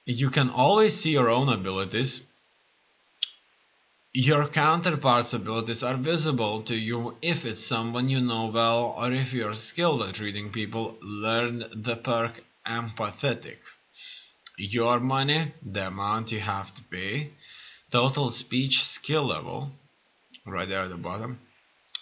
You can always see your own abilities. Your counterpart's abilities are visible to you if it's someone you know well, or if you're skilled at reading people. Learn the perk Empathetic. Your money, the amount you have to pay, total speech skill level, right there at the bottom,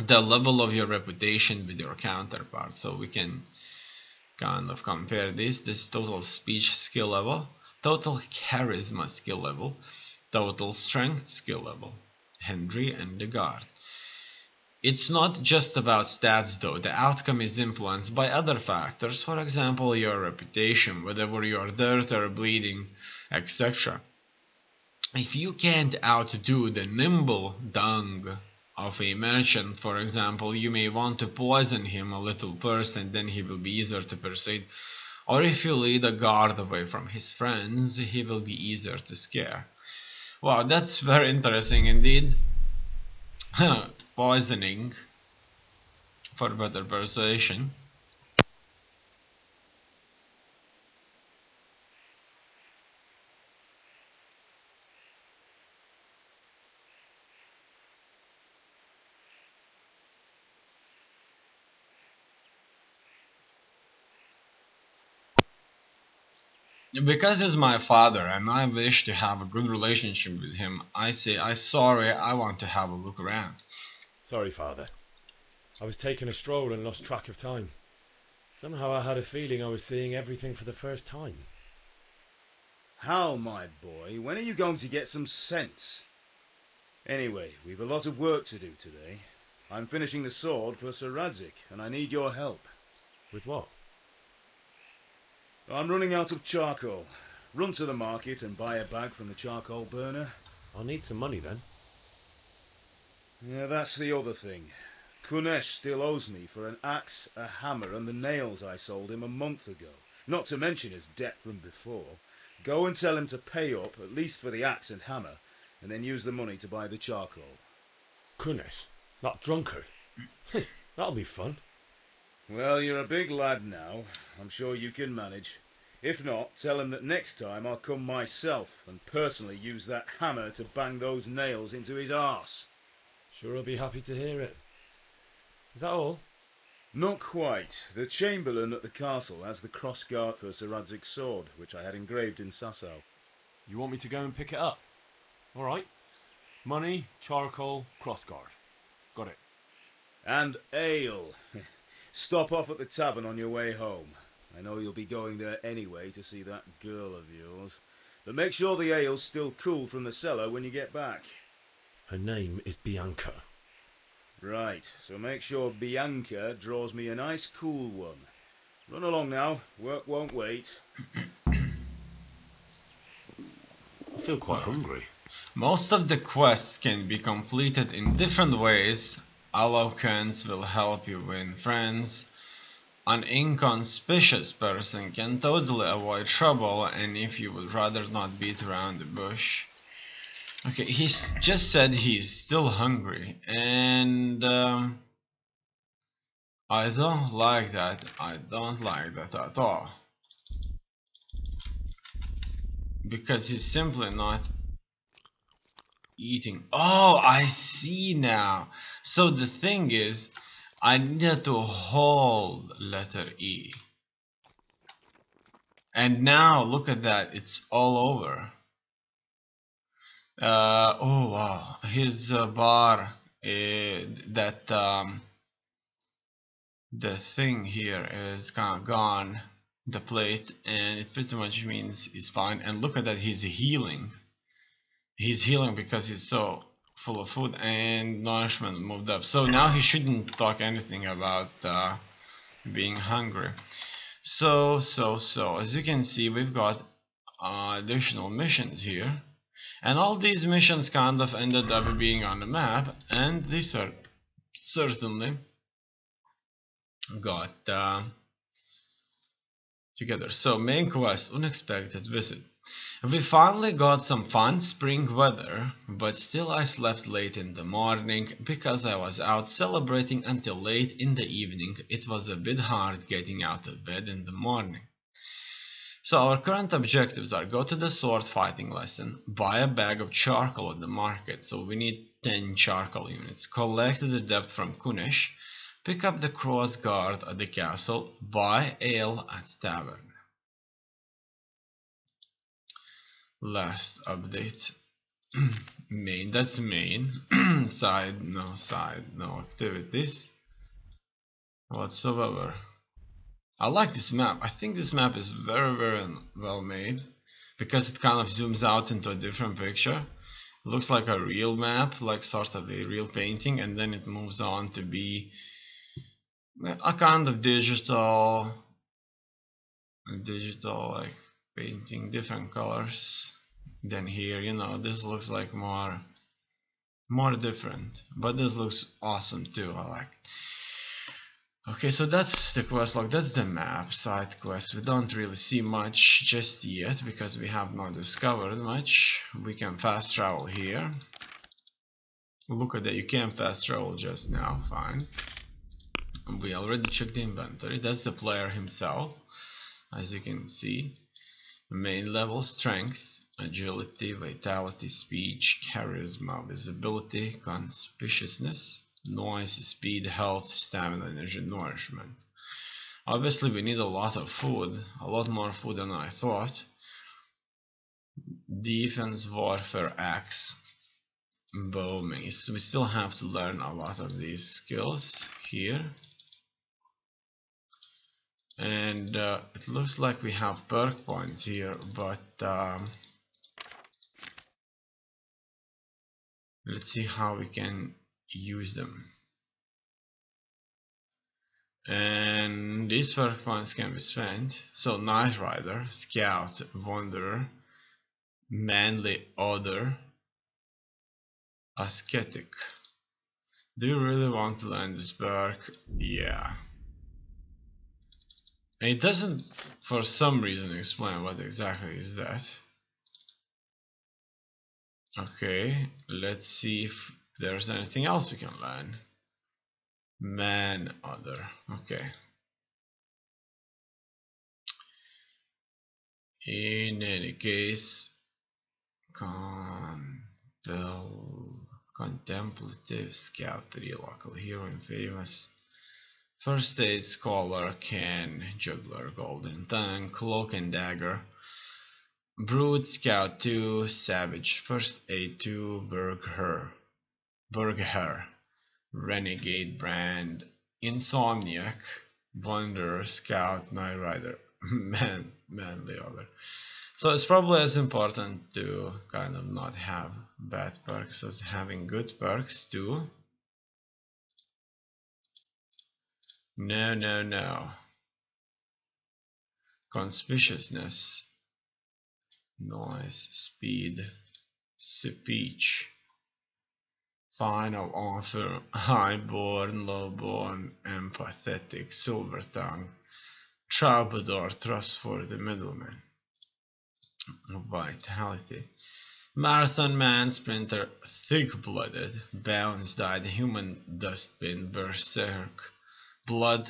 the level of your reputation with your counterpart. So we can kind of compare this total speech skill level, total charisma skill level, total strength skill level, Henry and the guard. It's not just about stats though, the outcome is influenced by other factors, for example your reputation, whether you're dirt or bleeding, etc. If you can't outdo the nimble dung of a merchant, for example, you may want to poison him a little first and then he will be easier to persuade. Or if you lead a guard away from his friends, he will be easier to scare. Wow, that's very interesting indeed. Poisoning for better persuasion. Because he's my father and I wish to have a good relationship with him, I say, I'm sorry, I want to have a look around. Sorry, Father. I was taking a stroll and lost track of time. Somehow I had a feeling I was seeing everything for the first time. How, my boy? When are you going to get some sense? Anyway, we've a lot of work to do today. I'm finishing the sword for Sir Radzig, and I need your help. With what? I'm running out of charcoal. Run to the market and buy a bag from the charcoal burner. I'll need some money then. Yeah, that's the other thing. Kunesh still owes me for an axe, a hammer, and the nails I sold him a month ago. Not to mention his debt from before. Go and tell him to pay up, at least for the axe and hammer, and then use the money to buy the charcoal. Kunesh? That drunkard? That'll be fun. Well, you're a big lad now. I'm sure you can manage. If not, tell him that next time I'll come myself and personally use that hammer to bang those nails into his arse. Sure, I'll be happy to hear it. Is that all? Not quite. The Chamberlain at the castle has the crossguard for Sir Radzig's sword, which I had engraved in Sasau. You want me to go and pick it up? Alright. Money, charcoal, crossguard. Got it. And ale. Stop off at the tavern on your way home. I know you'll be going there anyway to see that girl of yours. But make sure the ale's still cool from the cellar when you get back. Her name is Bianca. Right, so make sure Bianca draws me a nice cool one. Run along now, work won't wait. I feel quite hungry. Most of the quests can be completed in different ways. Eloquence will help you win friends. An inconspicuous person can totally avoid trouble, and if you would rather not beat around the bush. Okay, he's just said he's still hungry, and I don't like that. I don't like that at all. Because he's simply not eating. Oh, I see now. So the thing is, I needed to hold letter E. And now look at that, it's all over. Oh wow, his bar, the thing here is kind of gone, the plate, and it pretty much means he's fine. And look at that, he's healing. He's healing because he's so full of food, and nourishment moved up. So now he shouldn't talk anything about being hungry. So as you can see, we've got additional missions here, and all these missions kind of ended up being on the map, and these are certainly got together. So main quest, unexpected visit. We finally got some fun spring weather, but still I slept late in the morning because I was out celebrating until late in the evening. It was a bit hard getting out of bed in the morning. So our current objectives are go to the sword fighting lesson, buy a bag of charcoal at the market, so we need 10 charcoal units, collect the debt from Kunish, pick up the cross guard at the castle, buy ale at tavern. Last update. Main, that's main. Side, no activities whatsoever. I like this map. I think this map is very well made because it kind of zooms out into a different picture. It looks like a real map, like sort of a real painting, and then it moves on to be a kind of digital like painting, different colors. Then here, you know, this looks like more different, but this looks awesome too. I like. Okay, so that's the quest log, that's the map, side quest. We don't really see much just yet because we have not discovered much. We can fast travel here. Look at that, you can fast travel just now, fine. We already checked the inventory, that's the player himself, as you can see. Main level, strength, agility, vitality, speech, charisma, visibility, conspicuousness, noise, speed, health, stamina, energy, nourishment. Obviously we need a lot of food, a lot more food than I thought. Defense, warfare, axe, bow, mace. We still have to learn a lot of these skills here. And it looks like we have perk points here, but let's see how we can use them. And these perk points can be spent. So Knight Rider, Scout, Wanderer, Manly Other, Ascetic. Do you really want to learn this perk? Yeah. It doesn't for some reason explain what exactly is that. Okay, let's see if there's anything else we can learn. Man Other, okay. In any case, contemplative, scout, 3 local hero and famous. First aid, scholar, can, juggler, golden tongue, cloak and dagger. Brute, scout 2, savage, first aid 2, burgher, renegade, brand, insomniac, wanderer, scout, night rider, manly other. So it's probably as important to kind of not have bad perks as having good perks too. No. Conspicuousness, noise, speed, speech, final offer, highborn, lowborn, empathetic, silver tongue, troubadour, trustworthy middleman, vitality, marathon man, sprinter, thick-blooded, balanced-eyed, human dustbin, berserk, blood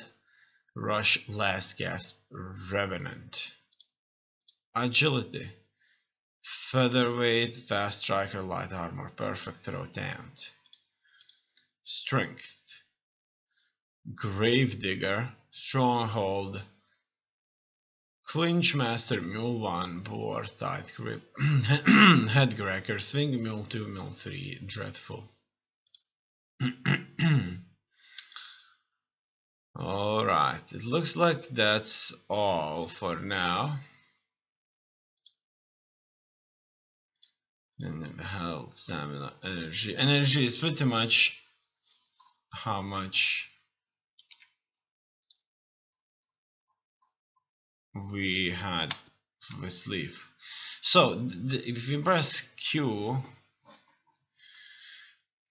rush, last gasp, revenant. Agility, featherweight, fast striker, light armor, perfect throw talent. Strength, gravedigger, stronghold, clinch master, mule 1, boar, tight grip, headcracker, swing mule 2, mule 3, dreadful. Alright, it looks like that's all for now. And then health, stamina, energy. Energy is pretty much how much we had with sleep. So if you press Q,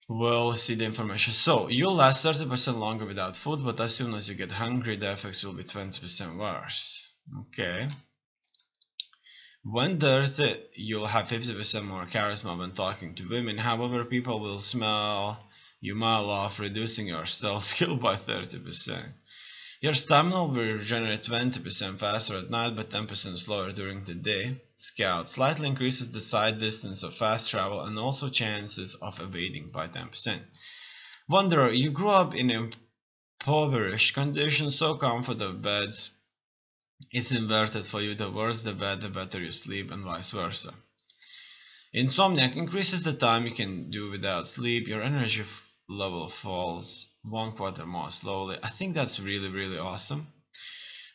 we'll see the information. So you'll last 30% longer without food, but as soon as you get hungry, the effects will be 20% worse. Okay. When dirty, you'll have 50% more charisma when talking to women. However, people will smell you mile off, reducing your stealth skill by 30%. Your stamina will regenerate 20% faster at night but 10% slower during the day. Scout slightly increases the side distance of fast travel and also chances of evading by 10%. Wanderer, you grew up in impoverished conditions, so comfort of beds is inverted for you. The worse the bed, the better you sleep, and vice versa. Insomniac increases the time you can do without sleep. Your energy level falls 1/4 more slowly. I think that's really awesome.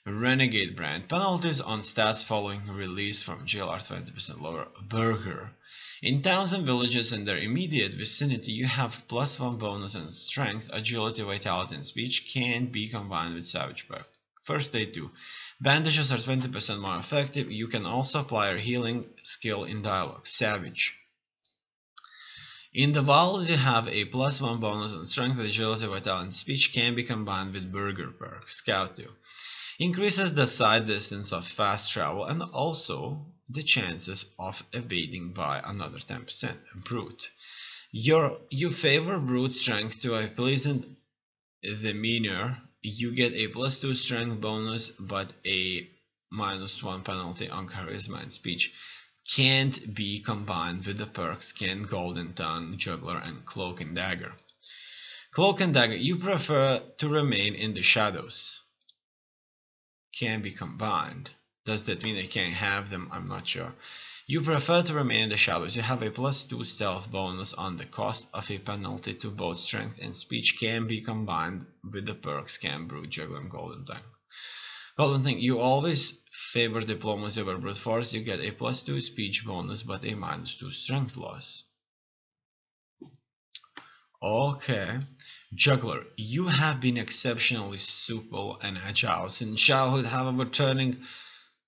Renegade brand. Penalties on stats following release from jail are 20% lower. Burger. In towns and villages in their immediate vicinity, you have +1 bonus in strength, agility, vitality, and speech can be combined with Savage Perk. First aid 2. Bandages are 20% more effective. You can also apply your healing skill in dialogue. Savage. In the vowels, you have a +1 bonus on strength, agility, vitality, and speech can be combined with Burger Perk. Scout 2. Increases the side distance of fast travel and also the chances of evading by another 10%. Brute. You favor brute strength to a pleasant demeanor. You get a +2 strength bonus but a -1 penalty on charisma and speech. Can't be combined with the perks Can, Golden Tongue, Juggler, and Cloak and Dagger. Cloak and Dagger, you prefer to remain in the shadows. Can be combined. Does that mean I can't have them? I'm not sure. You prefer to remain in the shadows. You have a +2 stealth bonus on the cost of a penalty to both strength and speech. Can be combined with the perks Can, Brute, Juggler, and Golden Tongue. Golden Tongue, you always favor diplomacy over brute force. You get a +2 speech bonus but a -2 strength loss. Okay. Juggler, you have been exceptionally supple and agile since childhood, however turning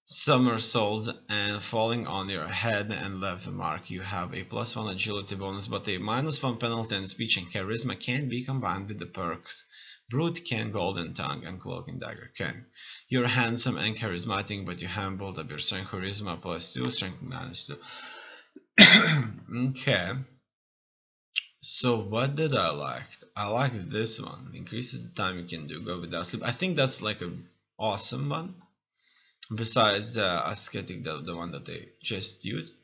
somersaults and falling on your head and left the mark. You have a +1 agility bonus but a -1 penalty on speech, and charisma can be combined with the perks Brute, Can, Golden Tongue, and Cloak and Dagger can. You're handsome and charismatic, but you haven't built up your strength. Charisma +2, strength -2. Okay. So what did I like? I liked this one. Increases the time you can go without sleep. I think that's like an awesome one. Besides ascetic, the one that they just used.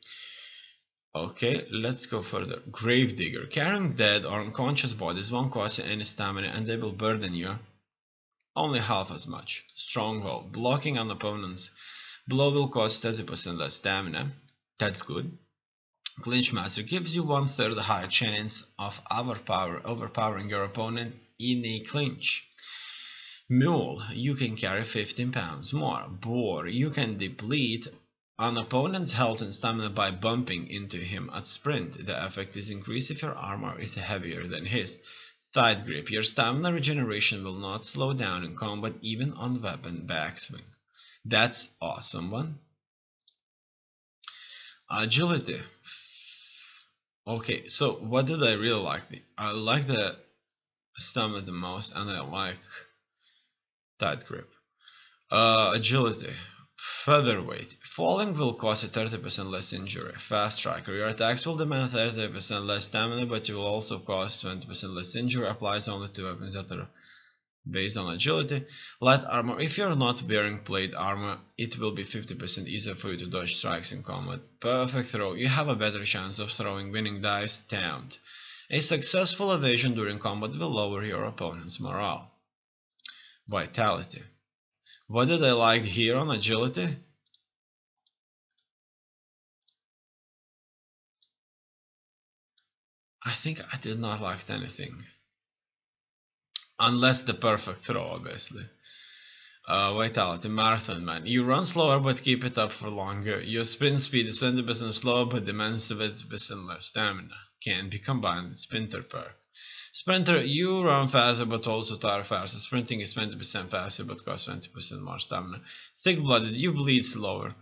Okay, let's go further. Gravedigger. Carrying dead or unconscious bodies won't cost you any stamina and they will burden you only half as much. Stronghold. Blocking on opponents. Blow will cost 30% less stamina. That's good. Clinch Master gives you 1/3 higher chance of overpowering your opponent in a clinch. Mule. You can carry 15 pounds more. Boar. You can deplete an opponent's health and stamina by bumping into him at sprint. The effect is increased if your armor is heavier than his. Tight Grip. Your stamina regeneration will not slow down in combat even on weapon backswing. That's awesome one. Agility. Okay, so what did I really like? I like the stamina the most, and I like Tight Grip. Agility. Featherweight. Falling will cost you 30% less injury. Fast Striker. Your attacks will demand 30% less stamina, but you will also cost 20% less injury. Applies only to weapons that are based on agility. Light Armor. If you're not wearing plate armor, it will be 50% easier for you to dodge strikes in combat. Perfect Throw. You have a better chance of throwing winning dice. Taunt. A successful evasion during combat will lower your opponent's morale. Vitality. What did I like here on agility? I think I did not like anything. Unless the perfect throw, obviously. Vitality, Marathon Man. You run slower but keep it up for longer. Your sprint speed is 20% slower but demands 20% less stamina. Can be combined with Sprinter Perk. Sprinter, you run faster but also tire faster. Sprinting is 20% faster but costs 20% more stamina. Thick-blooded, you bleed slower.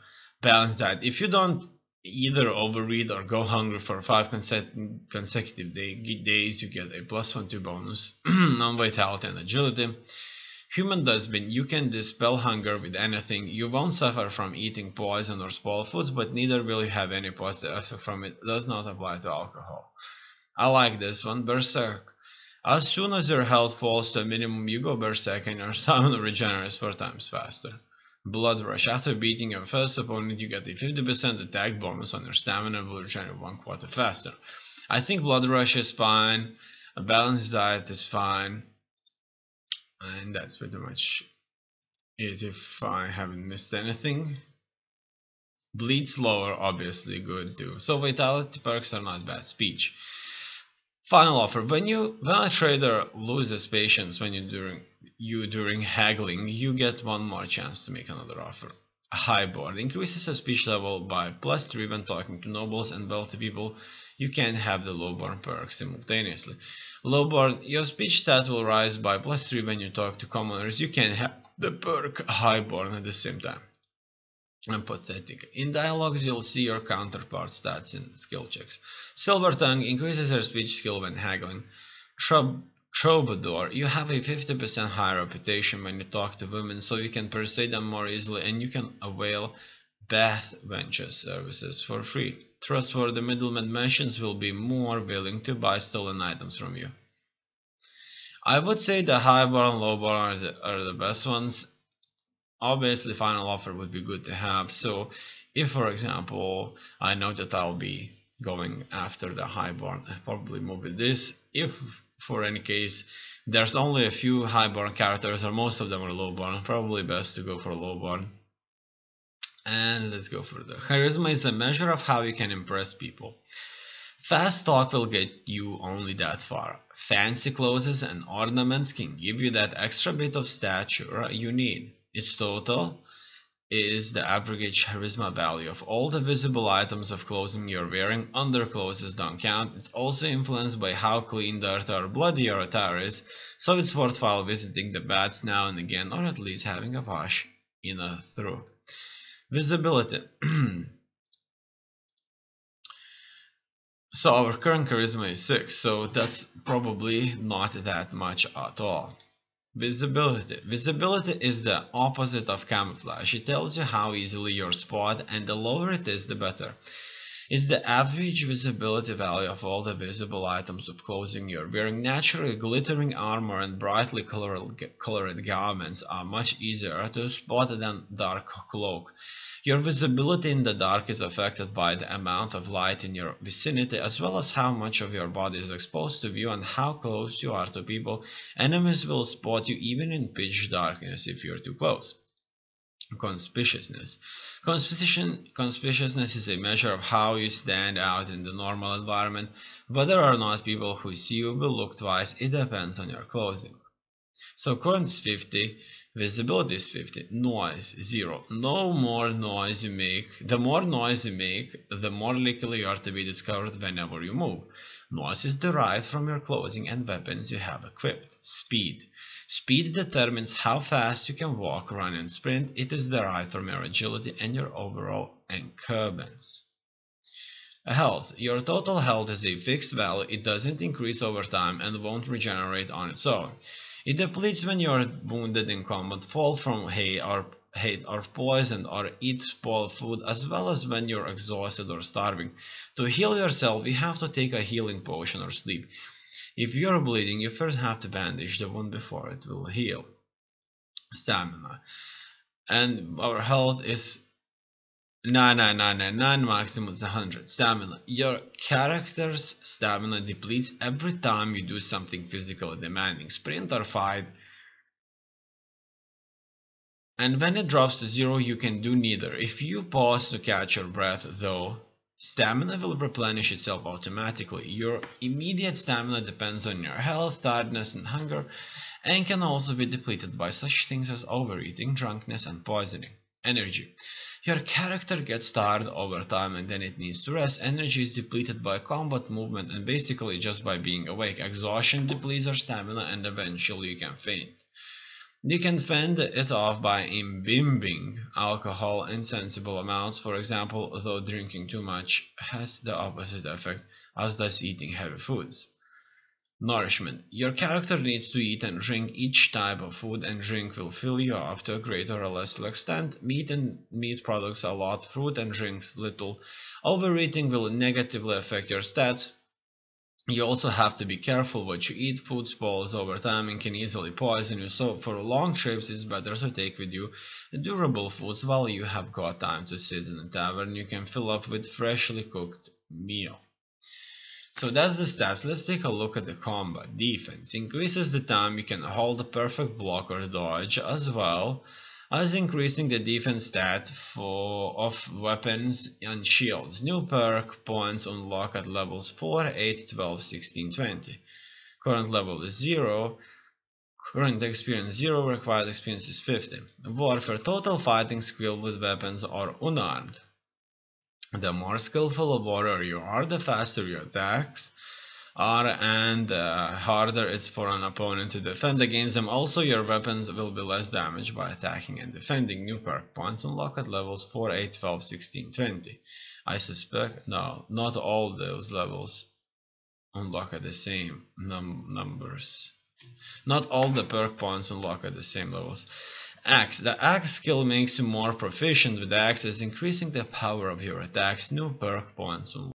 Balanced diet. If you don't either overeat or go hungry for 5 consecutive days, you get a +1/2 bonus on vitality and agility. Human Dustbin, you can dispel hunger with anything. You won't suffer from eating poison or spoiled foods, but neither will you have any positive effect from it. Does not apply to alcohol. I like this one. Berserk. As soon as your health falls to a minimum, you go berserk and your stamina regenerates 4 times faster. Blood Rush. After beating your first opponent, you get a 50% attack bonus on your stamina and will regenerate 1/4 faster. I think Blood Rush is fine. A balanced diet is fine. And that's pretty much it if I haven't missed anything. Bleed slower, obviously good too. So vitality perks are not bad. Speech. Final offer. When a trader loses patience during haggling, you get one more chance to make another offer. A highborn increases your speech level by +3 when talking to nobles and wealthy people. You can have the lowborn perk simultaneously. Lowborn, your speech stat will rise by +3 when you talk to commoners. You can have the perk highborn at the same time. And pathetic. In dialogues, you'll see your counterpart stats in skill checks. Silver Tongue increases your speech skill when haggling. Troubadour, you have a 50% higher reputation when you talk to women, so you can persuade them more easily, and you can avail Bath Venture services for free. Trustworthy middlemen merchants will be more willing to buy stolen items from you. I would say the highborn and lowborn are the best ones. Obviously, final offer would be good to have. So if, for example, I know that I'll be going after the highborn, I'll probably move with this. If for any case there's only a few highborn characters or most of them are lowborn, probably best to go for lowborn. And let's go further. Charisma is a measure of how you can impress people. Fast talk will get you only that far. Fancy clothes and ornaments can give you that extra bit of stature you need. Its total is the average charisma value of all the visible items of clothing you're wearing. Underclothes don't count. It's also influenced by how clean, dirty or bloody your attire is, so it's worthwhile visiting the baths now and again, or at least having a wash in a through. Visibility. So our current charisma is 6, so that's probably not that much at all. Visibility. Visibility is the opposite of camouflage. It tells you how easily you're spotted, and the lower it is, the better. It's the average visibility value of all the visible items of clothing you're wearing. Naturally, glittering armor and brightly colored garments are much easier to spot than dark cloak. Your visibility in the dark is affected by the amount of light in your vicinity, as well as how much of your body is exposed to view and how close you are to people. Enemies will spot you even in pitch darkness if you're too close. Conspicuousness. Conspicuousness is a measure of how you stand out in the normal environment. Whether or not people who see you will look twice, it depends on your clothing. So current is 50. Visibility is 50. Noise 0. No more noise you make. The more noise you make, the more likely you are to be discovered whenever you move. Noise is derived from your clothing and weapons you have equipped. Speed. Speed determines how fast you can walk, run and sprint. It is derived from your agility and your overall incumbency. Health. Your total health is a fixed value. It doesn't increase over time and won't regenerate on its own. It depletes when you are wounded in combat, fall from hate or poison, or eat spoiled food, as well as when you're exhausted or starving. To heal yourself, you have to take a healing potion or sleep. If you're bleeding, you first have to bandage the wound before it will heal. Stamina. And our health is 9999, maximum is 100. Stamina. Your character's stamina depletes every time you do something physically demanding, sprint or fight. And when it drops to 0, you can do neither. If you pause to catch your breath, though, stamina will replenish itself automatically. Your immediate stamina depends on your health, tiredness and hunger, and can also be depleted by such things as overeating, drunkenness and poisoning. Energy. Your character gets tired over time and then it needs to rest. Energy is depleted by combat, movement, and basically just by being awake. Exhaustion depletes your stamina and eventually you can faint. You can fend it off by imbibing alcohol in sensible amounts, for example, though drinking too much has the opposite effect, as does eating heavy foods. Nourishment. Your character needs to eat and drink. Each type of food and drink will fill you up to a greater or lesser extent. Meat and meat products a lot, fruit and drinks little. Overeating will negatively affect your stats. You also have to be careful what you eat. Food spoils over time and can easily poison you, so for long trips it's better to take with you durable foods. While you have got time to sit in a tavern, you can fill up with freshly cooked meal. So that's the stats. Let's take a look at the combat. Defense increases the time you can hold a perfect block or dodge, as well as increasing the defense stat of weapons and shields. New perk points unlock at levels 4, 8, 12, 16, 20. Current level is 0. Current experience 0. Required experience is 50. Warfare total fighting skill with weapons or unarmed. The more skillful a warrior you are, the faster your attacks are and harder it's for an opponent to defend against them. Also, your weapons will be less damaged by attacking and defending. New perk points unlock at levels 4, 8, 12, 16, 20. I suspect, no, not all those levels unlock at the same numbers. Not all the perk points unlock at the same levels. Axe. The axe skill makes you more proficient with axes, increasing the power of your attacks. New perk points unlock